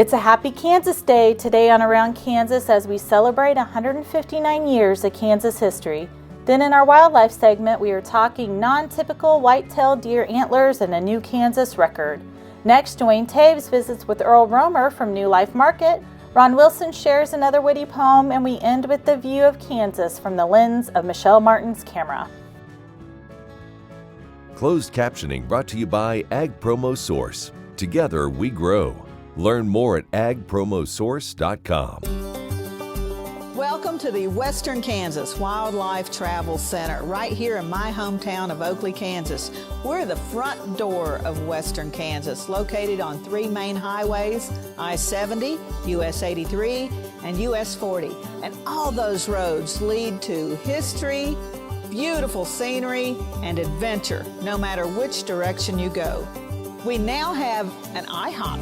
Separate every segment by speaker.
Speaker 1: It's a happy Kansas Day today on Around Kansas as we celebrate 159 years of Kansas history. Then in our wildlife segment, we are talking non-typical white-tailed deer antlers and a new Kansas record. Next, Duane Toews visits with Earl Roemer from New Life Market. Ron Wilson shares another witty poem, and we end with the view of Kansas from the lens of Michelle Martin's camera.
Speaker 2: Closed captioning brought to you by Ag Promo Source. Together we grow. Learn more at agpromosource.com.
Speaker 3: Welcome to the Western Kansas Wildlife Travel Center, right here in my hometown of Oakley, Kansas. We're the front door of Western Kansas, located on three main highways, I-70, US 83, and US 40. And all those roads lead to history, beautiful scenery, and adventure, no matter which direction you go. We now have an IHOP.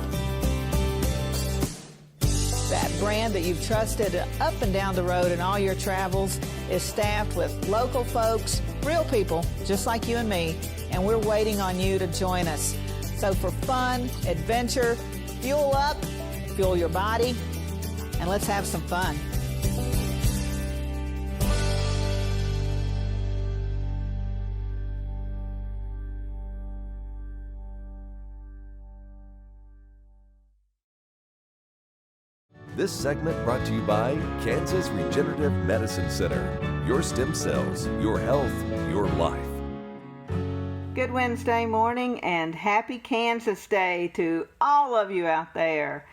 Speaker 3: That brand that you've trusted up and down the road in all your travels is staffed with local folks, real people just like you and me, and we're waiting on you to join us. So for fun, adventure, fuel up, fuel your body, and let's have some fun.
Speaker 2: This segment brought to you by Kansas Regenerative Medicine Center. Your stem cells, your health, your life.
Speaker 3: Good Wednesday morning and happy Kansas Day to all of you out there.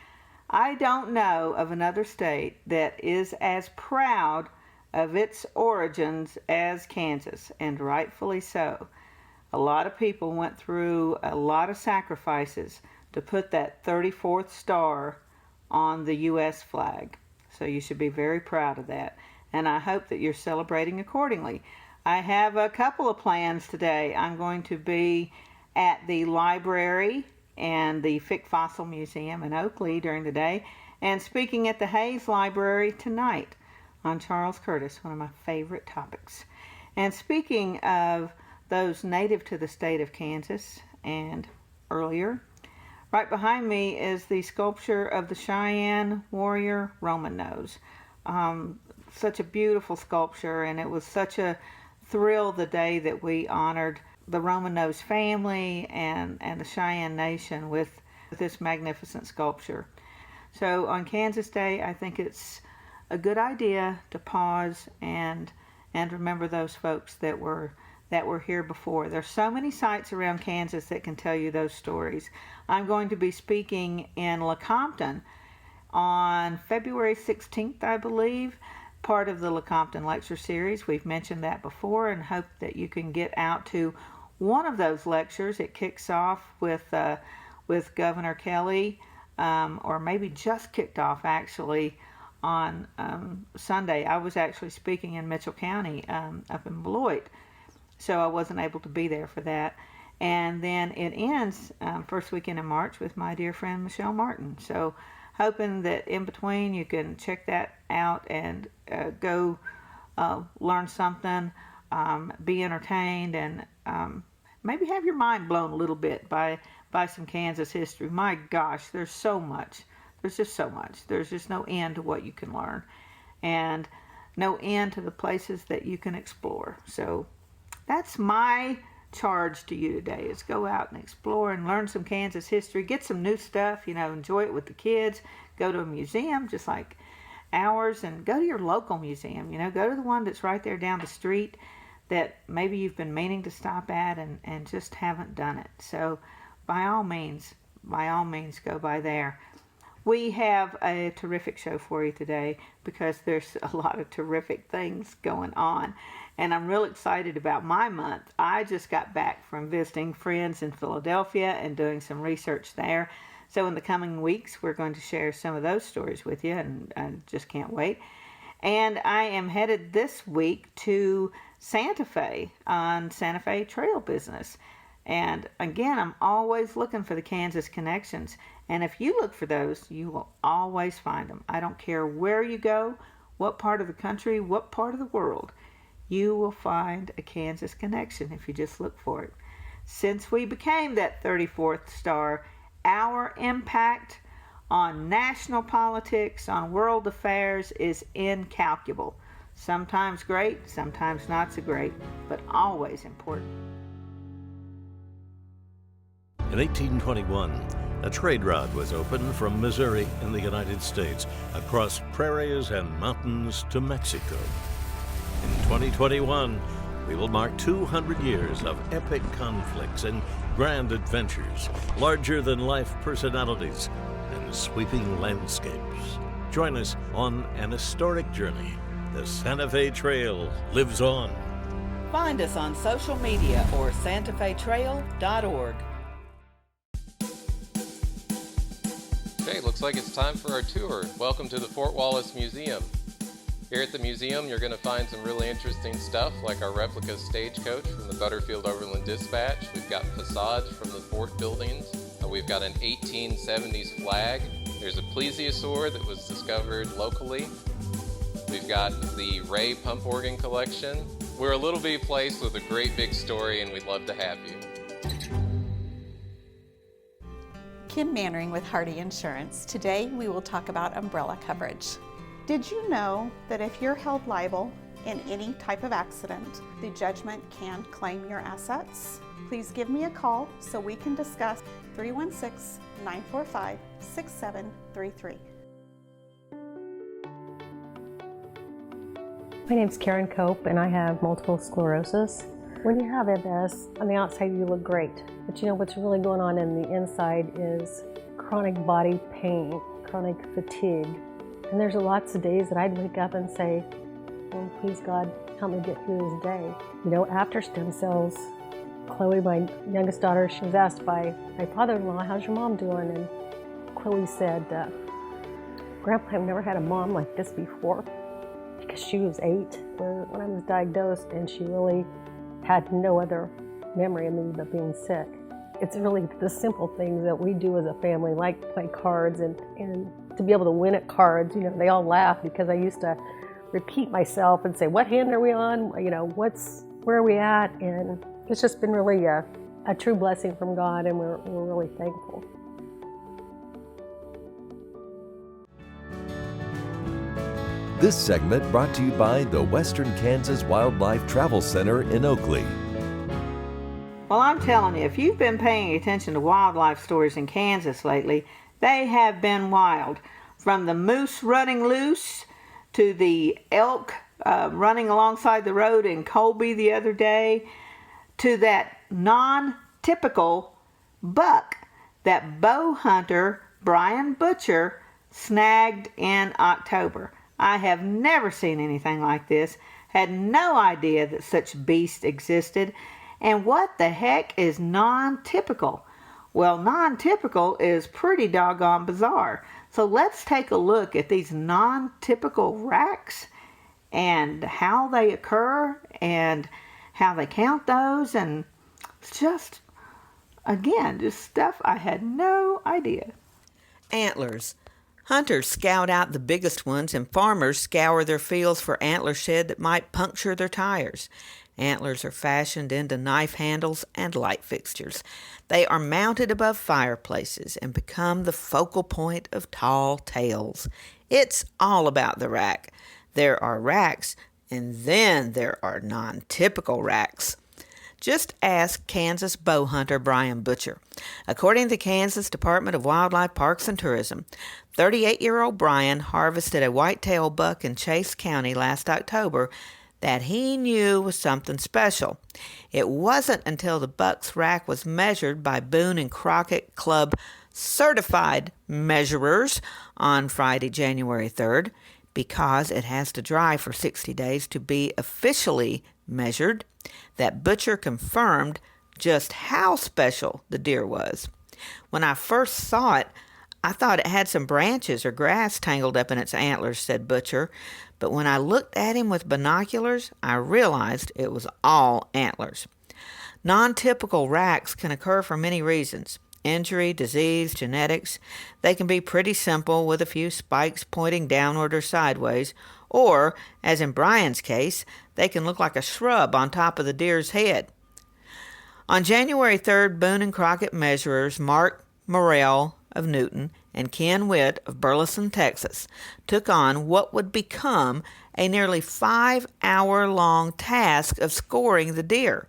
Speaker 3: I don't know of another state that is as proud of its origins as Kansas, and rightfully so. A lot of people went through a lot of sacrifices to put that 34th star on the U.S. flag. So you should be very proud of that. And I hope that you're celebrating accordingly. I have a couple of plans today. I'm going to be at the library and the Fick Fossil Museum in Oakley during the day, and speaking at the Hayes Library tonight on Charles Curtis, one of my favorite topics. And speaking of those native to the state of Kansas and earlier, right behind me is the sculpture of the Cheyenne warrior Roman Nose. Such a beautiful sculpture, and it was such a thrill the day that we honored the Roman Nose family and the Cheyenne Nation with this magnificent sculpture. So on Kansas Day, I think it's a good idea to pause and remember those folks that were here before. There's so many sites around Kansas that can tell you those stories. I'm going to be speaking in Lecompton on February 16th, I believe, part of the Lecompton Lecture Series. We've mentioned that before and hope that you can get out to one of those lectures. It kicks off with Governor Kelly, or maybe just kicked off actually on Sunday. I was actually speaking in Mitchell County up in Beloit, so I wasn't able to be there for that. And then it ends first weekend in March with my dear friend Michelle Martin. So hoping that in between you can check that out and go learn something, be entertained, and maybe have your mind blown a little bit by some Kansas history. My gosh, there's so much. There's just so much. There's just no end to what you can learn, and no end to the places that you can explore. So that's my charge to you today, is go out and explore and learn some Kansas history, get some new stuff, enjoy it with the kids, go to a museum just like ours, and go to your local museum, go to the one that's right there down the street that maybe you've been meaning to stop at and just haven't done it. So by all means go by there. We have a terrific show for you today because there's a lot of terrific things going on. And I'm real excited about my month. I just got back from visiting friends in Philadelphia and doing some research there. So in the coming weeks, we're going to share some of those stories with you, and I just can't wait. And I am headed this week to Santa Fe on Santa Fe Trail Business. And again, I'm always looking for the Kansas connections. And if you look for those, you will always find them. I don't care where you go, what part of the country, what part of the world. You will find a Kansas connection if you just look for it. Since we became that 34th star, our impact on national politics, on world affairs is incalculable. Sometimes great, sometimes not so great, but always important.
Speaker 4: In 1821, a trade route was opened from Missouri in the United States across prairies and mountains to Mexico. In 2021, we will mark 200 years of epic conflicts and grand adventures, larger-than-life personalities, and sweeping landscapes. Join us on an historic journey. The Santa Fe Trail lives on.
Speaker 5: Find us on social media or santafetrail.org.
Speaker 6: Okay, looks like it's time for our tour. Welcome to the Fort Wallace Museum. Here at the museum, you're going to find some really interesting stuff like our replica stagecoach from the Butterfield Overland Dispatch. We've got facades from the fort buildings. We've got an 1870s flag. There's a plesiosaur that was discovered locally. We've got the Ray pump organ collection. We're a little bitty place with a great big story, and we'd love to have you.
Speaker 7: Kim Mannering with Hardy Insurance. Today we will talk about umbrella coverage. Did you know that if you're held liable in any type of accident, the judgment can claim your assets? Please give me a call so we can discuss. 316-945-6733.
Speaker 8: My name's Karen Cope and I have multiple sclerosis. When you have MS, on the outside you look great, but you know what's really going on in the inside is chronic body pain, chronic fatigue. And there's lots of days that I'd wake up and say, oh, please God, help me get through this day. You know, after stem cells, Chloe, my youngest daughter, she was asked by my father-in-law, how's your mom doing? And Chloe said, Grandpa, I've never had a mom like this before, because she was 8 when I was diagnosed, and she really had no other memory of me but being sick. It's really the simple things that we do as a family, like play cards, and to be able to win at cards. You know, they all laugh because I used to repeat myself and say, what hand are we on? You know, where are we at? And it's just been really a true blessing from God, and we're really thankful.
Speaker 2: This segment brought to you by the Western Kansas Wildlife Travel Center in Oakley.
Speaker 3: Well, I'm telling you, if you've been paying attention to wildlife stories in Kansas lately, they have been wild. From the moose running loose to the elk running alongside the road in Colby the other day, to that non-typical buck that bow hunter Brian Butcher snagged in October. I have never seen anything like this, had no idea that such beasts existed. And what the heck is non-typical? Well, non-typical is pretty doggone bizarre. So let's take a look at these non-typical racks and how they occur and how they count those, and it's just, again, just stuff I had no idea.
Speaker 5: Antlers. Hunters scout out the biggest ones, and farmers scour their fields for antler shed that might puncture their tires. Antlers are fashioned into knife handles and light fixtures. They are mounted above fireplaces and become the focal point of tall tales. It's all about the rack. There are racks, and then there are non-typical racks. Just ask Kansas bow hunter Brian Butcher. According to the Kansas Department of Wildlife, Parks, and Tourism, 38-year-old Brian harvested a whitetail buck in Chase County last October that he knew was something special. It wasn't until the buck's rack was measured by Boone and Crockett Club certified measurers on Friday, January 3rd, because it has to dry for 60 days to be officially measured, that Butcher confirmed just how special the deer was. When I first saw it, I thought it had some branches or grass tangled up in its antlers, said Butcher, but when I looked at him with binoculars, I realized it was all antlers. Non-typical racks can occur for many reasons. Injury, disease, genetics. They can be pretty simple with a few spikes pointing downward or sideways, or, as in Brian's case, they can look like a shrub on top of the deer's head. On January 3rd, Boone and Crockett measurers Mark Morrell of Newton and Ken Witt of Burleson, Texas, took on what would become a nearly 5-hour-long task of scoring the deer.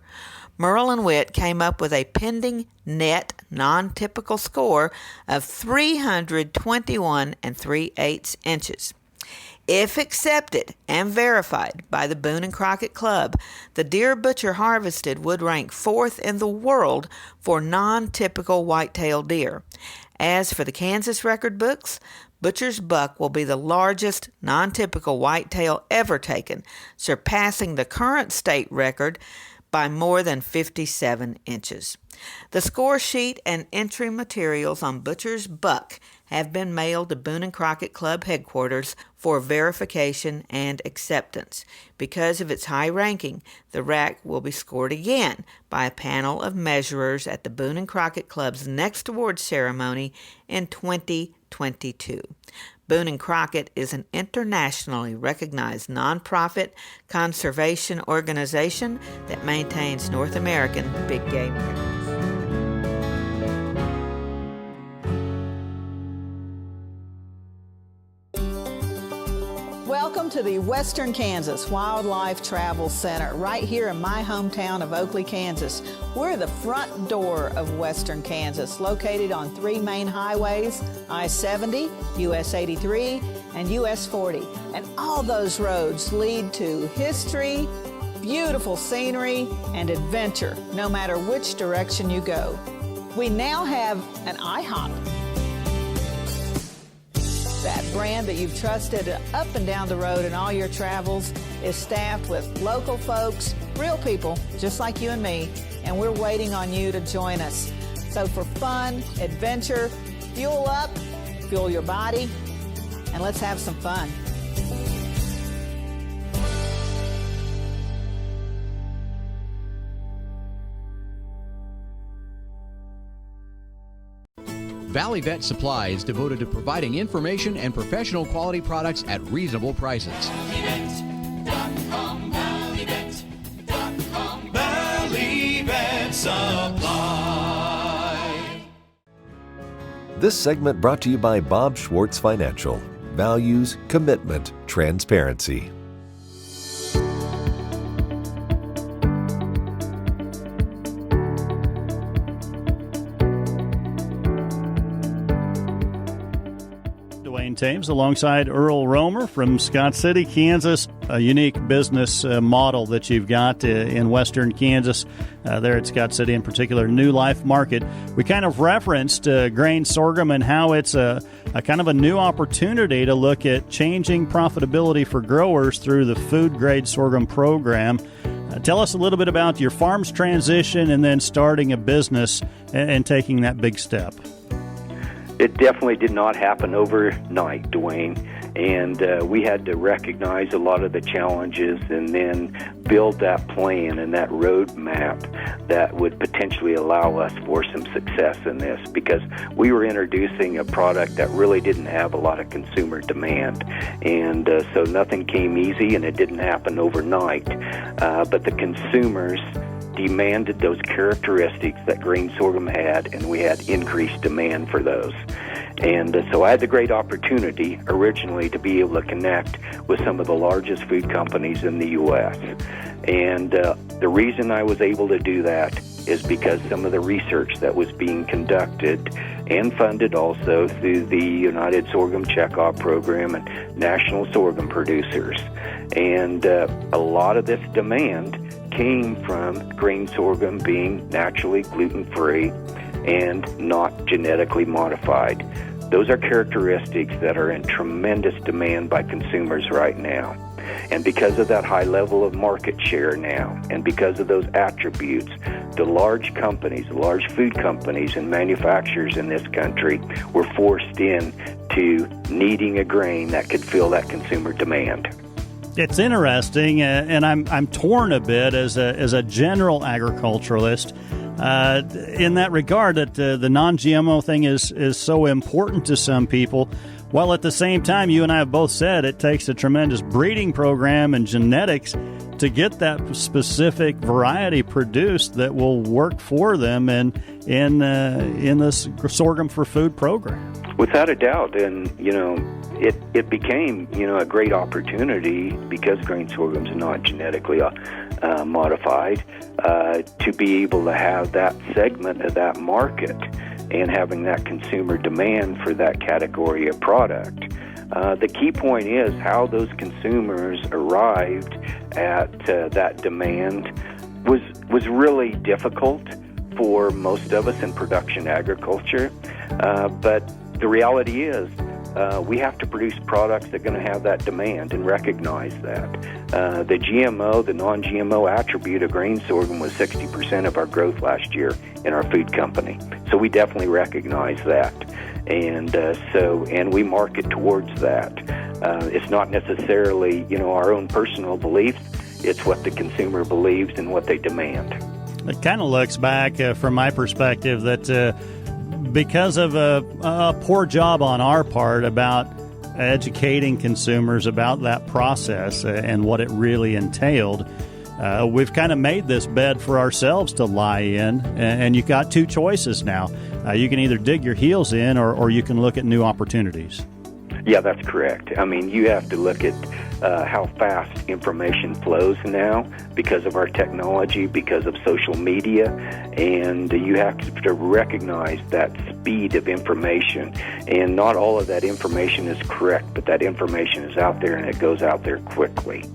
Speaker 5: Merle and Witt came up with a pending net non-typical score of 321 3/8 inches. If accepted and verified by the Boone and Crockett Club, the deer butcher harvested would rank 4th in the world for non-typical white-tailed deer. As for the Kansas record books, Butcher's buck will be the largest non-typical whitetail ever taken, surpassing the current state record by more than 57 inches. The score sheet and entry materials on Butcher's buck have been mailed to Boone and Crockett Club headquarters for verification and acceptance. Because of its high ranking, the rack will be scored again by a panel of measurers at the Boone and Crockett Club's next awards ceremony in 2022. Boone and Crockett is an internationally recognized nonprofit conservation organization that maintains North American big game records.
Speaker 3: Welcome to the Western Kansas Wildlife Travel Center, right here in my hometown of Oakley, Kansas. We're the front door of Western Kansas, located on 3 main highways, I-70, US 83, and US 40. And all those roads lead to history, beautiful scenery, and adventure, no matter which direction you go. We now have an IHOP. That brand that you've trusted up and down the road in all your travels is staffed with local folks, real people just like you and me, and we're waiting on you to join us. So for fun, adventure, fuel up, fuel your body, and let's have some fun.
Speaker 9: Valley Vet Supply is devoted to providing information and professional quality products at reasonable prices.
Speaker 10: ValleyVet.com, ValleyVet.com, Valley Vet Supply.
Speaker 2: This segment brought to you by Bob Swartz Financial. Values, commitment, transparency.
Speaker 11: Duane Toews alongside Earl Roemer from Scott City, Kansas. A unique business model that you've got in western Kansas, there at Scott City, in particular, New Life Market. We kind of referenced grain sorghum and how it's a kind of a new opportunity to look at changing profitability for growers through the food-grade sorghum program. Tell us a little bit about your farm's transition and then starting a business and taking that big step.
Speaker 12: It definitely did not happen overnight, Duane, and we had to recognize a lot of the challenges and then build that plan and that roadmap that would potentially allow us for some success in this, because we were introducing a product that really didn't have a lot of consumer demand, and so nothing came easy, and it didn't happen overnight, but the consumers demanded those characteristics that grain sorghum had, and we had increased demand for those. And so I had the great opportunity originally to be able to connect with some of the largest food companies in the U.S. And the reason I was able to do that is because some of the research that was being conducted and funded also through the United Sorghum Checkoff Program and National Sorghum Producers. And a lot of this demand came from grain sorghum being naturally gluten-free and not genetically modified. Those are characteristics that are in tremendous demand by consumers right now. And because of that high level of market share now, and because of those attributes, the large companies, large food companies and manufacturers in this country were forced into needing a grain that could fill that consumer demand.
Speaker 11: It's interesting, and I'm torn a bit as a general agriculturalist in that regard, that the non-GMO thing is so important to some people, while at the same time, you and I have both said it takes a tremendous breeding program and genetics to get that specific variety produced that will work for them in this sorghum for food program.
Speaker 12: Without a doubt, and it became a great opportunity because grain sorghum's not genetically modified to be able to have that segment of that market and having that consumer demand for that category of product. The key point is how those consumers arrived at that demand was really difficult for most of us in production agriculture, but the reality is we have to produce products that are going to have that demand and recognize that. The GMO, the non-GMO attribute of grain sorghum was 60% of our growth last year in our food company. So we definitely recognize that. And we market towards that. It's not necessarily, our own personal beliefs. It's what the consumer believes and what they demand.
Speaker 11: It kind of looks back from my perspective that because of a poor job on our part about educating consumers about that process and what it really entailed, we've kind of made this bed for ourselves to lie in, and you've got two choices now. You can either dig your heels in or you can look at new opportunities.
Speaker 12: Yeah, that's correct. I mean, you have to look at how fast information flows now because of our technology, because of social media, and you have to recognize that speed of information. And not all of that information is correct, but that information is out there and it goes out there quickly.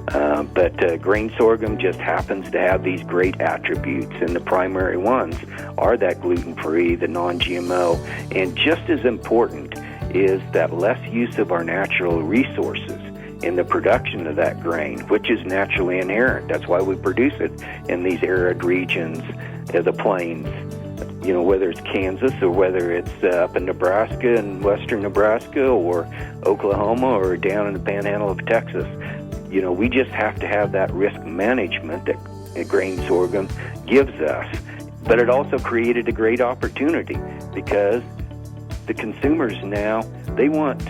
Speaker 12: But grain sorghum just happens to have these great attributes, and the primary ones are that gluten-free, the non-GMO, and just as important is that less use of our natural resources in the production of that grain, which is naturally inherent. That's why we produce it in these arid regions, the plains, whether it's Kansas or whether it's up in Nebraska and western Nebraska or Oklahoma or down in the panhandle of Texas. We just have to have that risk management that grain sorghum gives us. But it also created a great opportunity because the consumers now, they want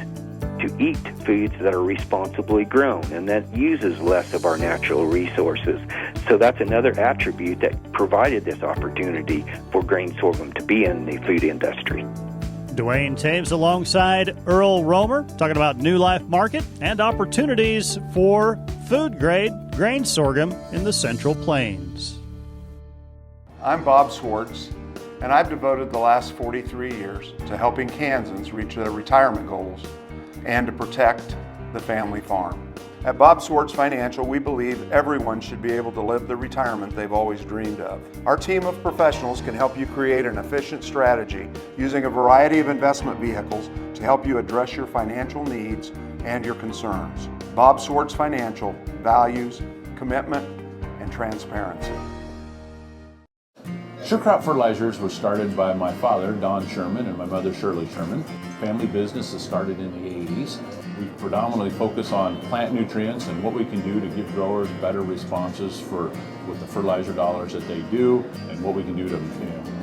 Speaker 12: to eat foods that are responsibly grown and that uses less of our natural resources. So that's another attribute that provided this opportunity for grain sorghum to be in the food industry.
Speaker 11: Duane Toews alongside Earl Roemer talking about New Life Market and opportunities for food-grade grain sorghum in the Central Plains.
Speaker 13: I'm Bob Swartz, and I've devoted the last 43 years to helping Kansans reach their retirement goals and to protect the family farm. At Bob Swartz Financial, we believe everyone should be able to live the retirement they've always dreamed of. Our team of professionals can help you create an efficient strategy using a variety of investment vehicles to help you address your financial needs and your concerns. Bob Swartz Financial values commitment and transparency.
Speaker 14: Sure Crop Fertilizers was started by my father, Don Sherman, and my mother, Shirley Sherman. Family business that started in the 80s. We predominantly focus on plant nutrients and what we can do to give growers better responses with the fertilizer dollars that they do, and what we can do to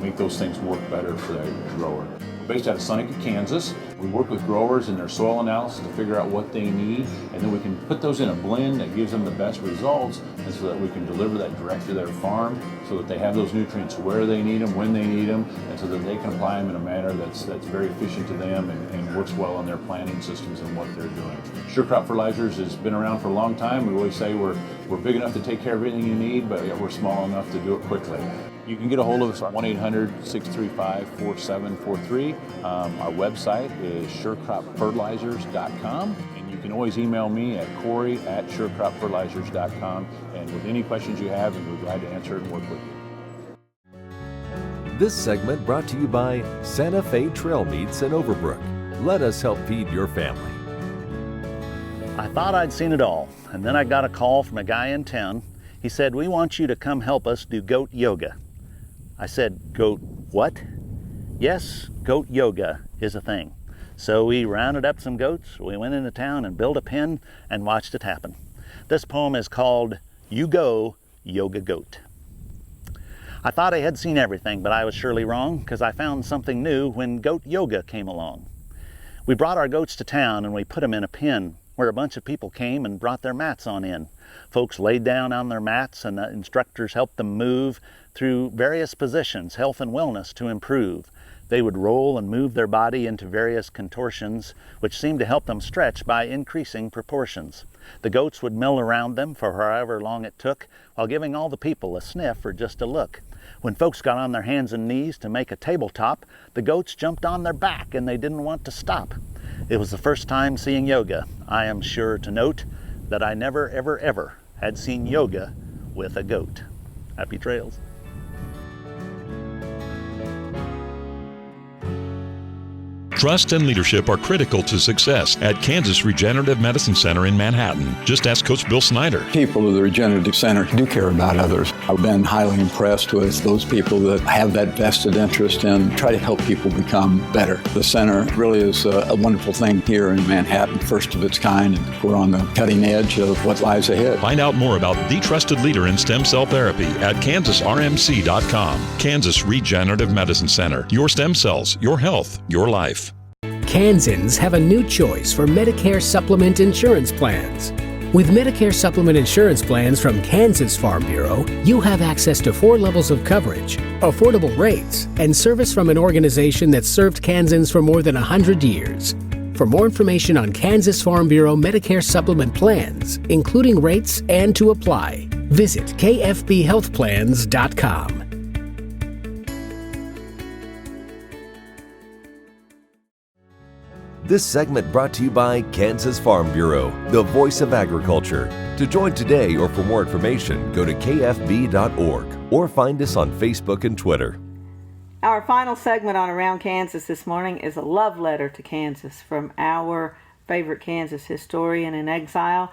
Speaker 14: make those things work better for that grower. We're based out of Seneca, Kansas. We work with growers in their soil analysis to figure out what they need, and then we can put those in a blend that gives them the best results, and so that we can deliver that direct to their farm so that they have those nutrients where they need them, when they need them, and so that they can apply them in a manner that's very efficient to them and works well on their planting systems and what they're doing. Sure Crop Fertilizers has been around for a long time. We always say we're big enough to take care of everything you need, but we're small enough to do it quickly. You can get a hold of us at 1-800-635-4743. Our website is surecropfertilizers.com, and you can always email me at Corey@surecropfertilizers.com, and with any questions you have, and we're glad to answer and work with you.
Speaker 2: This segment brought to you by Santa Fe Trail Meats in Overbrook. Let us help feed your family.
Speaker 15: I thought I'd seen it all, and then I got a call from a guy in town. He said, "We want you to come help us do goat yoga." I said, "Goat what?" "Yes, goat yoga is a thing." So we rounded up some goats, we went into town and built a pen and watched it happen. This poem is called "You Go, Yoga Goat." I thought I had seen everything, but I was surely wrong, because I found something new when goat yoga came along. We brought our goats to town and we put them in a pen where a bunch of people came and brought their mats on in. Folks laid down on their mats and the instructors helped them move through various positions, health and wellness to improve. They would roll and move their body into various contortions, which seemed to help them stretch by increasing proportions. The goats would mill around them for however long it took, while giving all the people a sniff or just a look. When folks got on their hands and knees to make a tabletop, the goats jumped on their back and they didn't want to stop. It was the first time seeing yoga. I am sure to note that I never, ever, ever had seen yoga with a goat. Happy trails.
Speaker 16: Trust and leadership are critical to success at Kansas Regenerative Medicine Center in Manhattan. Just ask Coach Bill Snyder.
Speaker 17: People of the Regenerative Center do care about others. I've been highly impressed with those people that have that vested interest and try to help people become better. The center really is a wonderful thing here in Manhattan, first of its kind, and we're on the cutting edge of what lies ahead.
Speaker 16: Find out more about the trusted leader in stem cell therapy at kansasrmc.com. Kansas Regenerative Medicine Center. Your stem cells, your health, your life.
Speaker 18: Kansans have a new choice for Medicare supplement insurance plans. With Medicare supplement insurance plans from Kansas Farm Bureau, you have access to 4 levels of coverage, affordable rates, and service from an organization that's served Kansans for more than 100 years. For more information on Kansas Farm Bureau Medicare supplement plans, including rates and to apply, visit kfbhealthplans.com.
Speaker 2: This segment brought to you by Kansas Farm Bureau, the voice of agriculture. To join today or for more information, go to kfb.org or find us on Facebook and Twitter.
Speaker 3: Our final segment on Around Kansas this morning is a love letter to Kansas from our favorite Kansas historian in exile.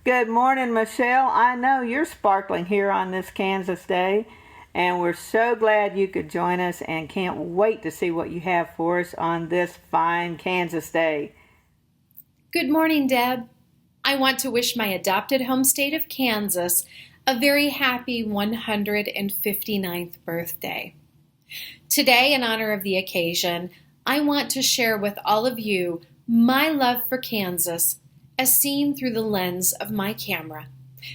Speaker 3: Good morning, Michelle. I know you're sparkling here on this Kansas Day, and we're so glad you could join us and can't wait to see what you have for us on this fine Kansas Day.
Speaker 19: Good morning, Deb. I want to wish my adopted home state of Kansas a very happy 159th birthday. Today, in honor of the occasion, I want to share with all of you my love for Kansas as seen through the lens of my camera.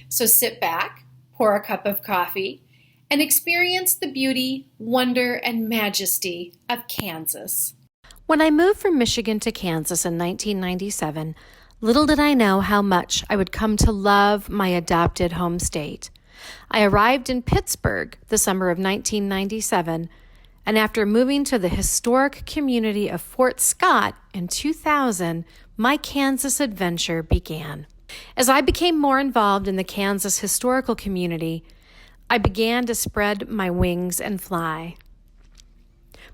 Speaker 19: So sit back, pour a cup of coffee, and experience the beauty, wonder, and majesty of Kansas. When I moved from Michigan to Kansas in 1997, little did I know how much I would come to love my adopted home state. I arrived in Pittsburgh the summer of 1997, and after moving to the historic community of Fort Scott in 2000, my Kansas adventure began. As I became more involved in the Kansas historical community, I began to spread my wings and fly.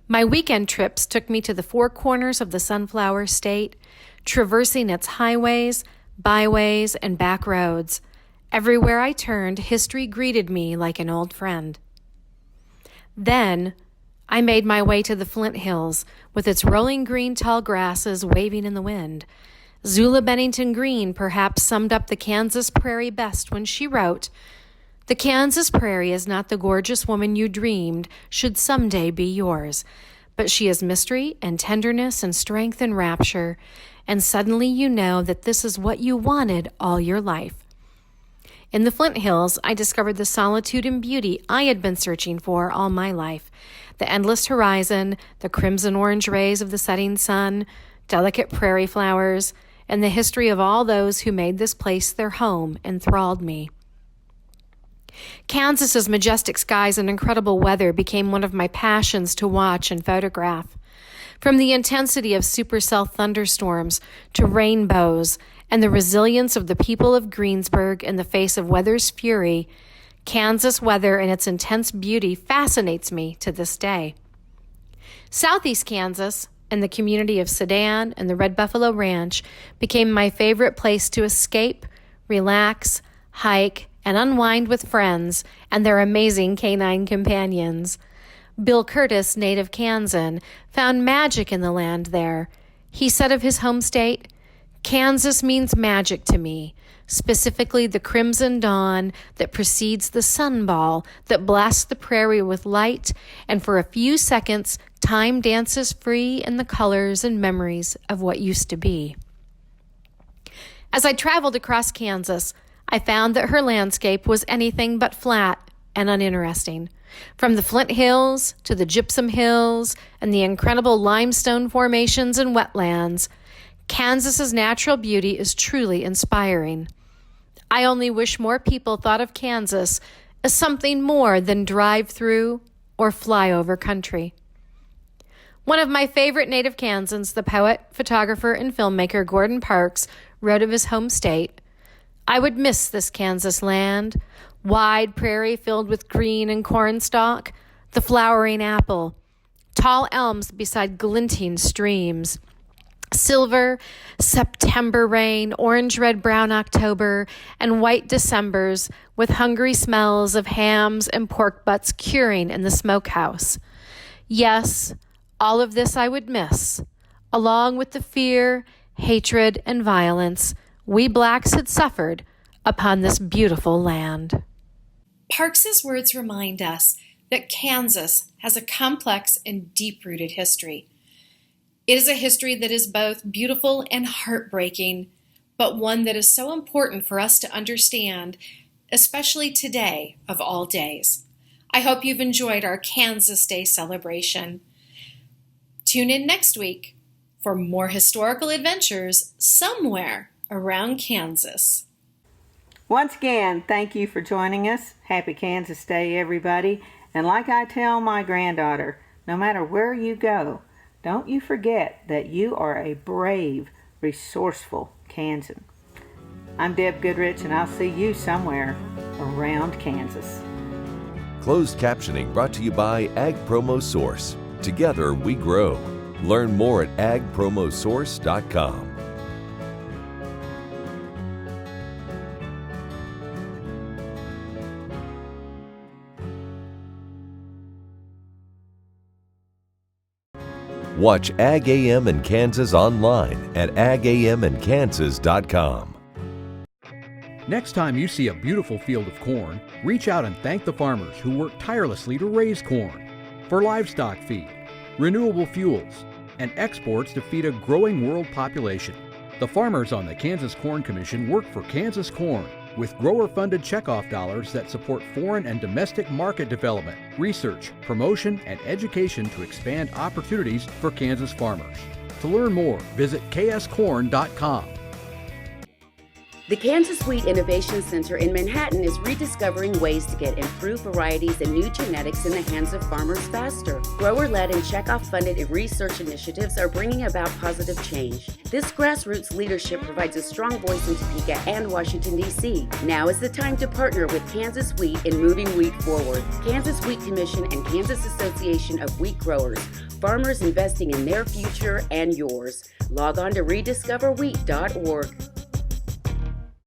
Speaker 19: My weekend trips took me to the 4 corners of the Sunflower State, traversing its highways, byways, and back roads. Everywhere I turned, history greeted me like an old friend. Then, I made my way to the Flint Hills, with its rolling green tall grasses waving in the wind. Zula Bennington Green perhaps summed up the Kansas prairie best when she wrote, "The Kansas prairie is not the gorgeous woman you dreamed should someday be yours, but she is mystery and tenderness and strength and rapture, and suddenly you know that this is what you wanted all your life." In the Flint Hills, I discovered the solitude and beauty I had been searching for all my life. The endless horizon, the crimson-orange rays of the setting sun, delicate prairie flowers, and the history of all those who made this place their home enthralled me. Kansas's majestic skies and incredible weather became one of my passions to watch and photograph. From the intensity of supercell thunderstorms to rainbows and the resilience of the people of Greensburg in the face of weather's fury, Kansas weather and its intense beauty fascinates me to this day. Southeast Kansas and the community of Sedan and the Red Buffalo Ranch became my favorite place to escape, relax, hike, and unwind with friends and their amazing canine companions. Bill Curtis, native Kansan, found magic in the land there. He said of his home state, "Kansas means magic to me, specifically the crimson dawn that precedes the sunball that blasts the prairie with light, and for a few seconds, time dances free in the colors and memories of what used to be." As I traveled across Kansas, I found that her landscape was anything but flat and uninteresting.
Speaker 20: From the Flint Hills to the Gypsum Hills and the incredible limestone formations and wetlands, Kansas's natural beauty is truly inspiring. I only wish more people thought of Kansas as something more than drive-through or flyover country. One of my favorite native Kansans, the poet, photographer, and filmmaker Gordon Parks, wrote of his home state, "I would miss this Kansas land, wide prairie filled with green and cornstalk, the flowering apple, tall elms beside glinting streams, silver September rain, orange, red, brown October, and white Decembers with hungry smells of hams and pork butts curing in the smokehouse. Yes, all of this I would miss, along with the fear, hatred, and violence we blacks had suffered upon this beautiful land."
Speaker 19: Parks's words remind us that Kansas has a complex and deep-rooted history. It is a history that is both beautiful and heartbreaking, but one that is so important for us to understand, especially today of all days. I hope you've enjoyed our Kansas Day celebration. Tune in next week for more historical adventures somewhere around Kansas.
Speaker 3: Once again, thank you for joining us. Happy Kansas Day, everybody. And like I tell my granddaughter, no matter where you go, don't you forget that you are a brave, resourceful Kansan. I'm Deb Goodrich, and I'll see you somewhere around Kansas.
Speaker 2: Closed captioning brought to you by Ag Promo Source. Together we grow. Learn more at agpromosource.com. Watch Ag AM in Kansas online at agamandkansas.com.
Speaker 9: Next time you see a beautiful field of corn, reach out and thank the farmers who work tirelessly to raise corn for livestock feed, renewable fuels, and exports to feed a growing world population. The farmers on the Kansas Corn Commission work for Kansas Corn with grower-funded checkoff dollars that support foreign and domestic market development, research, promotion, and education to expand opportunities for Kansas farmers. To learn more, visit kscorn.com.
Speaker 21: The Kansas Wheat Innovation Center in Manhattan is rediscovering ways to get improved varieties and new genetics in the hands of farmers faster. Grower-led and checkoff-funded research initiatives are bringing about positive change. This grassroots leadership provides a strong voice in Topeka and Washington, D.C. Now is the time to partner with Kansas Wheat in moving wheat forward. Kansas Wheat Commission and Kansas Association of Wheat Growers. Farmers investing in their future and yours. Log on to rediscoverwheat.org.